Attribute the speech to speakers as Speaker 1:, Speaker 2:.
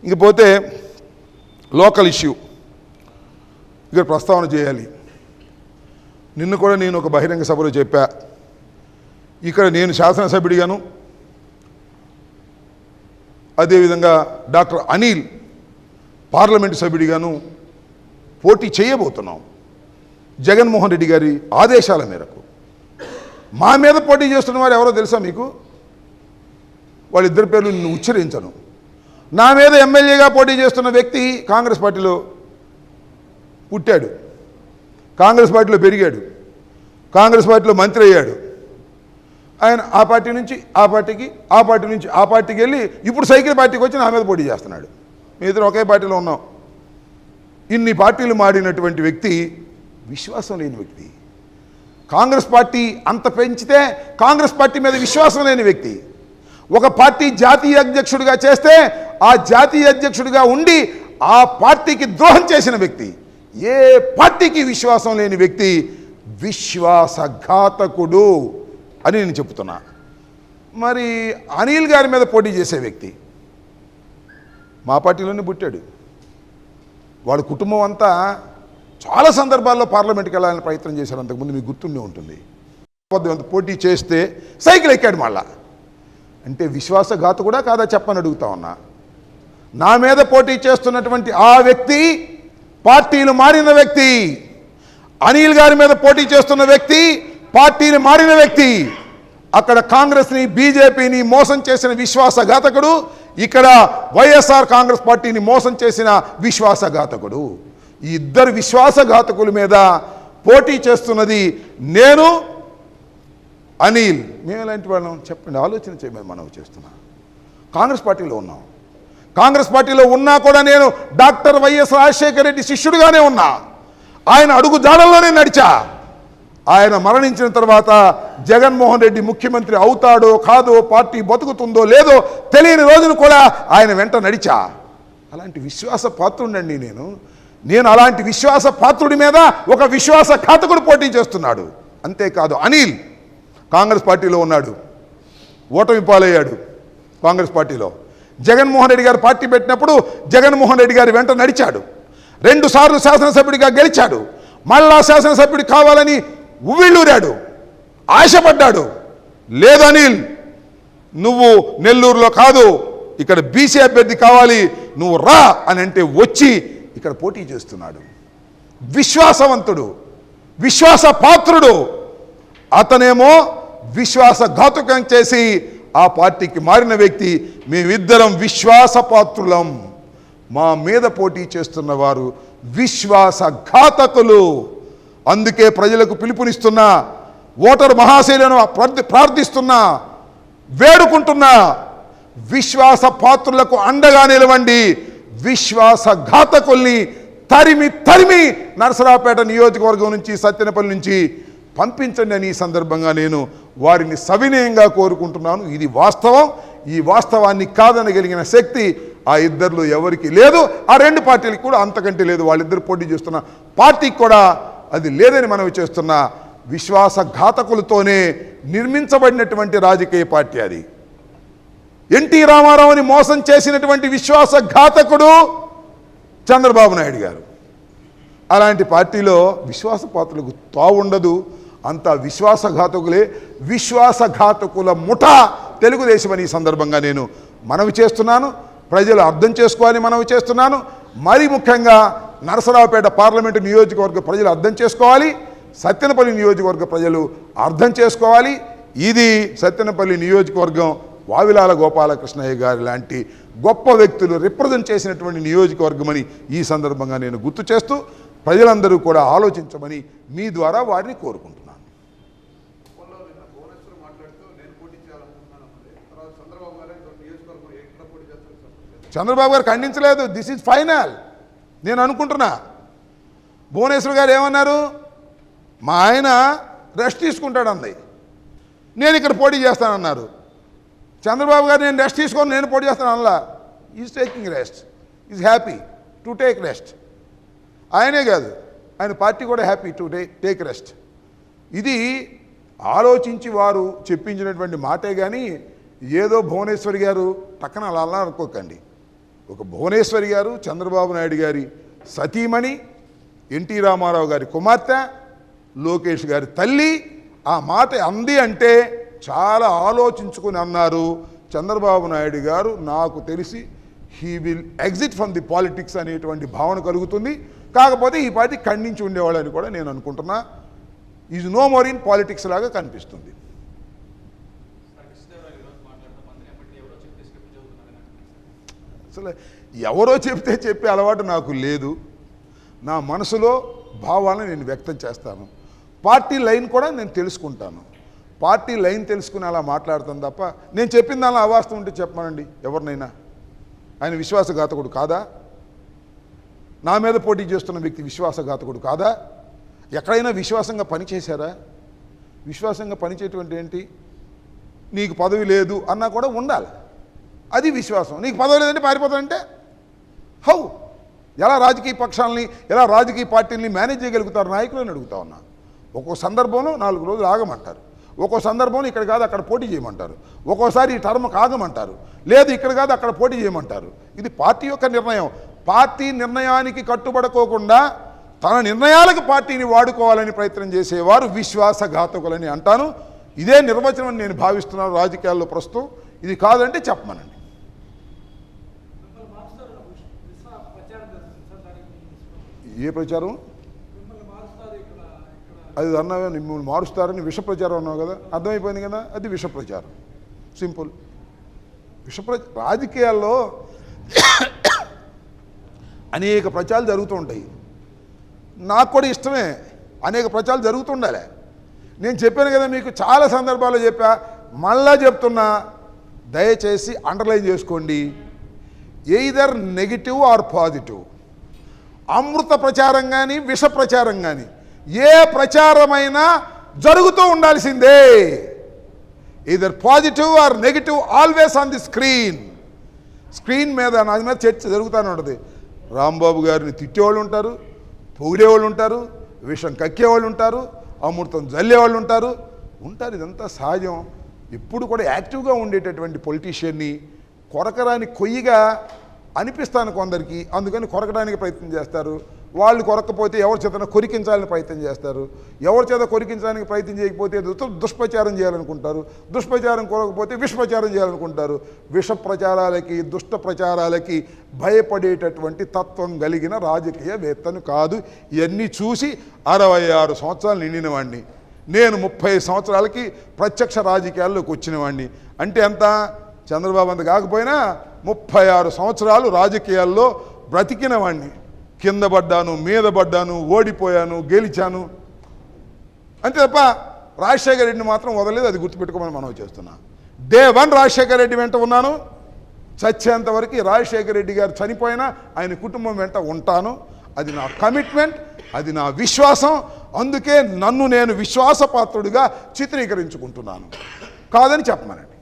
Speaker 1: ఇంకపోతే local issue ఇక్కడ ప్రస్తావన చేయాలి. నిన్ను కూడా నేను ఒక బహిరంగ సభలో చెప్పా, ఇక్కడ నేను శాసనసభ్యుడిగాను, అదేవిధంగా డాక్టర్ అనిల్ పార్లమెంటు సభ్యుడిగాను పోటీ చేయబోతున్నాం. జగన్మోహన్ రెడ్డి గారి ఆదేశాల మేరకు మా మీద పోటీ చేస్తున్న వారు ఎవరో తెలుసా మీకు? వాళ్ళిద్దరి పేర్లు నిన్ను ఉచ్చరించను. నా మీద ఎమ్మెల్యేగా పోటీ చేస్తున్న వ్యక్తి కాంగ్రెస్ పార్టీలో పుట్టాడు, కాంగ్రెస్ పార్టీలో పెరిగాడు, కాంగ్రెస్ పార్టీలో మంత్రి అయ్యాడు. ఆయన ఆ పార్టీ నుంచి ఆ పార్టీకి, ఆ పార్టీ నుంచి ఆ పార్టీకి వెళ్ళి ఇప్పుడు సైకిల్ పార్టీకి వచ్చి నా మీద పోటీ చేస్తున్నాడు. మీ ఇద్దరు ఒకే పార్టీలో ఉన్నాం. ఇన్ని పార్టీలు మాడినటువంటి వ్యక్తి విశ్వాసం లేని వ్యక్తి. కాంగ్రెస్ పార్టీ అంత పెంచితే కాంగ్రెస్ పార్టీ మీద విశ్వాసం లేని వ్యక్తి. ఒక పార్టీ జాతీయ అధ్యక్షుడిగా చేస్తే ఆ జాతీయ అధ్యక్షుడిగా ఉండి ఆ పార్టీకి ద్రోహం చేసిన వ్యక్తి, ఏ పార్టీకి విశ్వాసం లేని వ్యక్తి విశ్వాసఘాతకుడు అని నేను చెప్తున్నా. మరి అనిల్ గారి మీద పోటీ చేసే వ్యక్తి మా పార్టీలోనే పుట్టాడు. వాడి కుటుంబం అంతా చాలా సందర్భాల్లో పార్లమెంట్కి వెళ్ళాలని ప్రయత్నం చేశారు. అంతకుముందు మీకు గుర్తుండే ఉంటుంది. పోటీ చేస్తే సైకిల్ ఎక్కాడు మళ్ళా. అంటే విశ్వాసఘాతకుడా కాదా చెప్పని అడుగుతా ఉన్నా. నా మీద పోటీ చేస్తున్నటువంటి ఆ వ్యక్తి పార్టీలు మారిన వ్యక్తి, అనిల్ గారి మీద పోటీ చేస్తున్న వ్యక్తి పార్టీలు మారిన వ్యక్తి. అక్కడ కాంగ్రెస్ని బీజేపీని మోసం చేసిన విశ్వాసఘాతకుడు, ఇక్కడ వైఎస్ఆర్ కాంగ్రెస్ పార్టీని మోసం చేసిన విశ్వాసఘాతకుడు. ఈ ఇద్దరు విశ్వాసఘాతకుల మీద పోటీ చేస్తున్నది నేను, అనిల్. మేము ఎలాంటి వాళ్ళం చెప్పండి, ఆలోచన చేయమని మనం చేస్తున్నాం. కాంగ్రెస్ పార్టీలో ఉన్నాం. కాంగ్రెస్ పార్టీలో ఉన్నా కూడా నేను డాక్టర్ వైఎస్ రాజశేఖర రెడ్డి శిష్యుడిగానే ఉన్నా. ఆయన అడుగు జాడల్లోనే నడిచా. ఆయన మరణించిన తర్వాత జగన్మోహన్ రెడ్డి ముఖ్యమంత్రి అవుతాడో కాదో, పార్టీ బతుకుతుందో లేదో తెలియని రోజును కూడా ఆయన వెంట నడిచా. అలాంటి విశ్వాస పాత్రుడండి నేను అలాంటి విశ్వాస పాత్రుడి మీద ఒక విశ్వాసఘాతకుడు పోటీ చేస్తున్నాడు. అంతేకాదు అనిల్ కాంగ్రెస్ పార్టీలో ఉన్నాడు, ఓటమి పాలయ్యాడు కాంగ్రెస్ పార్టీలో. జగన్మోహన్ రెడ్డి గారు పార్టీ పెట్టినప్పుడు జగన్మోహన్ రెడ్డి గారి వెంట నడిచాడు. 2 సార్లు శాసనసభ్యుడిగా గెలిచాడు. మళ్ళా శాసనసభ్యుడు కావాలని ఉవ్విళ్ళూరాడు, ఆశపడ్డాడు. లేదు అనిల్, నువ్వు నెల్లూరులో కాదు, ఇక్కడ బీసీ అభ్యర్థి కావాలి, నువ్వు రా అని అంటే వచ్చి ఇక్కడ పోటీ చేస్తున్నాడు. విశ్వాసవంతుడు, విశ్వాసపాత్రుడు. అతనేమో విశ్వాసఘాతుకం చేసి ఆ పార్టీకి మారిన వ్యక్తి. మేమిద్దరం విశ్వాసపాత్రులం. మా మీద పోటీ చేస్తున్న వారు విశ్వాసఘాతకులు. అందుకే ప్రజలకు పిలుపునిస్తున్నా, ఓటరు మహాశైలను ప్రార్థిస్తున్నా, వేడుకుంటున్నా, విశ్వాస పాత్రులకు అండగా నిలవండి. విశ్వాసఘాతకుల్ని తరిమి తరిమి నరసరావుపేట నియోజకవర్గం నుంచి, సత్తెనపల్లి నుంచి పంపించండి అని ఈ సందర్భంగా నేను వారిని సవినయంగా కోరుకుంటున్నాను. ఇది వాస్తవం. ఈ వాస్తవాన్ని కాదనగలిగిన శక్తి ఆ ఇద్దరిలో ఎవరికి లేదు. ఆ 2 పార్టీలకు కూడా అంతకంటే లేదు. వాళ్ళిద్దరు పోటీ చేస్తున్న పార్టీకి కూడా అది లేదని మనవి చేస్తున్న విశ్వాసఘాతకులతోనే నిర్మించబడినటువంటి రాజకీయ పార్టీ అది. ఎన్టీ రామారావుని మోసం చేసినటువంటి విశ్వాసఘాతకుడు చంద్రబాబు నాయుడు గారు. అలాంటి పార్టీలో విశ్వాసపాత్రులకు తావుండదు. అంతా విశ్వాసఘాతకులే. విశ్వాసఘాతకుల ముఠా తెలుగుదేశం అని ఈ సందర్భంగా నేను మనవి చేస్తున్నాను. ప్రజలు అర్థం చేసుకోవాలని మనవి చేస్తున్నాను. మరి ముఖ్యంగా నరసరావుపేట పార్లమెంటు నియోజకవర్గ ప్రజలు అర్థం చేసుకోవాలి. సత్తెనపల్లి నియోజకవర్గ ప్రజలు అర్థం చేసుకోవాలి. ఇది సత్తెనపల్లి నియోజకవర్గం వావిలాల గోపాలకృష్ణయ్య గారి లాంటి గొప్ప వ్యక్తులు రిప్రజెంట్ చేసినటువంటి నియోజకవర్గం అని ఈ సందర్భంగా నేను గుర్తు చేస్తూ ప్రజలందరూ కూడా ఆలోచించమని మీ ద్వారా వారిని కోరుకుంటున్నాను. చంద్రబాబు గారు ఖండించలేదు. దిస్ ఈజ్ ఫైనల్ నేను అనుకుంటున్నా. భువనేశ్వర్ గారు ఏమన్నారు? మా ఆయన రెస్ట్ తీసుకుంటాడు అంది, నేను ఇక్కడ పోటీ చేస్తానన్నారు. చంద్రబాబు గారు నేను రెస్ట్ తీసుకొని నేను పోటీ చేస్తాను అనలా. Is taking rest, is happy to take rest. ఆయనే కాదు, ఆయన పార్టీ కూడా హ్యాపీ టు టేక్ రెస్ట్. ఇది ఆలోచించి వారు చెప్పించినటువంటి మాటే కానీ ఏదో భువనేశ్వరి గారు పక్కన అలా అనుకోకండి. ఒక భువనేశ్వరి గారు చంద్రబాబు నాయుడు గారి సతీమణి, ఎన్టీ రామారావు గారి కుమార్తె, లోకేష్ గారి తల్లి ఆ మాట అంది అంటే చాలా ఆలోచించుకుని అన్నారు. చంద్రబాబు నాయుడు గారు నాకు తెలిసి he will exit from the politics అనేటువంటి భావన కలుగుతుంది. కాకపోతే ఈ పార్టీ ఖండించి ఉండేవాళ్ళని కూడా నేను అనుకుంటున్నా. Is no more in politics లాగా కనిపిస్తుంది. అసలు ఎవరో చెప్తే చెప్పే అలవాటు నాకు లేదు. నా మనసులో భావాలను నేను వ్యక్తం చేస్తాను. పార్టీ లైన్ కూడా నేను తెలుసుకుంటాను. పార్టీ లైన్ తెలుసుకుని అలా మాట్లాడతాను తప్ప నేను చెప్పిన దానిలో అవాస్తవం ఉంటే చెప్పమనండి ఎవరినైనా. ఆయన విశ్వాసఘాతకుడు కాదా? నా మీద పోటీ చేస్తున్న వ్యక్తి విశ్వాసఘాతకుడు కాదా? ఎక్కడైనా విశ్వాసంగా పనిచేశారా? విశ్వాసంగా పనిచేయటువంటి ఏంటి? నీకు పదవి లేదు అన్నా కూడా ఉండాలి, అది విశ్వాసం. నీకు పదవి లేదంటే పారిపోతానంటే హౌ? ఎలా రాజకీయ పక్షాలని, ఎలా రాజకీయ పార్టీలని మేనేజ్ చేయగలుగుతారు నాయకులని అడుగుతా ఉన్నా. ఒక్కో సందర్భంలో 4 రోజులు ఆగమంటారు, ఒక్కో సందర్భంలో ఇక్కడ కాదు అక్కడ పోటీ చేయమంటారు, ఒక్కోసారి ఈ టర్మ్ ఆగమంటారు, లేదు ఇక్కడ కాదు అక్కడ పోటీ చేయమంటారు. ఇది పార్టీ యొక్క నిర్ణయం. పార్టీ నిర్ణయానికి కట్టుబడుకోకుండా తన నిర్ణయాలకు పార్టీని వాడుకోవాలని ప్రయత్నం చేసేవారు విశ్వాసఘాతకులని అంటాను. ఇదే నిర్వచనం నేను భావిస్తున్నాను రాజకీయాల్లో ప్రస్తుతం. ఇది కాదంటే చెప్పమనండి. ఏ ప్రచారం? అది అన్నావా, మిమ్మల్ని మారుస్తారని విష ప్రచారం అన్నావు కదా, అర్థమైపోయింది కదా, అది విష ప్రచారం. సింపుల్. రాజకీయాల్లో అనేక ప్రచారాలు జరుగుతూ ఉంటాయి. నాకు కూడా ఇష్టమే, అనేక ప్రచారాలు జరుగుతుండాలి. నేను చెప్పాను కదా మీకు, చాలా సందర్భాల్లో చెప్పా, మళ్ళా చెప్తున్నా, దయచేసి అండర్లైన్ చేసుకోండి. Either negative or positive. అమృత ప్రచారం కానీ విష ప్రచారం కానీ ఏ ప్రచారమైనా జరుగుతూ ఉండాల్సిందే. Either positive or negative, always on the screen. Screen మీద నా మీద చర్చ జరుగుతూనే ఉంటుంది. రాంబాబు గారిని తిట్టేవాళ్ళు ఉంటారు, పొగిడేవాళ్ళు ఉంటారు, విషం కక్కేవాళ్ళు ఉంటారు, అమృతం జల్లేవాళ్ళు ఉంటారు. ఇదంతా సహజం. ఎప్పుడు కూడా యాక్టివ్గా ఉండేటటువంటి పొలిటీషియన్ని కొరకరాని కొయ్యిగా అనిపిస్తాను కొందరికి, అందుకని కొరకడానికి ప్రయత్నం చేస్తారు. వాళ్ళు కొరకపోతే ఎవరి చేత కొరికించాలని ప్రయత్నం చేస్తారు. ఎవరి చేత కొరికించడానికి ప్రయత్నం చేయకపోతే దుష్ప్రచారం చేయాలనుకుంటారు. దుష్ప్రచారం కొరకపోతే విషప్రచారం చేయాలనుకుంటారు. విష ప్రచారాలకి, దుష్ట ప్రచారాలకి భయపడేటటువంటి తత్వం కలిగిన రాజకీయవేత్తను కాదు. ఇవన్నీ చూసి 66 సంవత్సరాలు నిండిన వాడిని నేను. 30 సంవత్సరాలకి ప్రత్యక్ష రాజకీయాల్లోకి వచ్చిన వాడిని. అంటే ఎంత? చంద్రబాబు అంత కాకపోయినా 36 సంవత్సరాలు రాజకీయాల్లో బ్రతికిన వాడిని. కింద పడ్డాను, మీద పడ్డాను, ఓడిపోయాను, గెలిచాను, అంతే తప్ప రాజశేఖర రెడ్డిని మాత్రం వదలలేదు. అది గుర్తుపెట్టుకోమని మనం చేస్తున్నా. డే 1 రాజశేఖర రెడ్డి వెంట ఉన్నాను. చచ్చేంత వరకు రాజశేఖర రెడ్డి గారు చనిపోయినా ఆయన కుటుంబం వెంట ఉంటాను. అది నా కమిట్మెంట్, అది నా విశ్వాసం. అందుకే నన్ను నేను విశ్వాసపాత్రుడిగా చిత్రీకరించుకుంటున్నాను. కాదని చెప్పమనండి.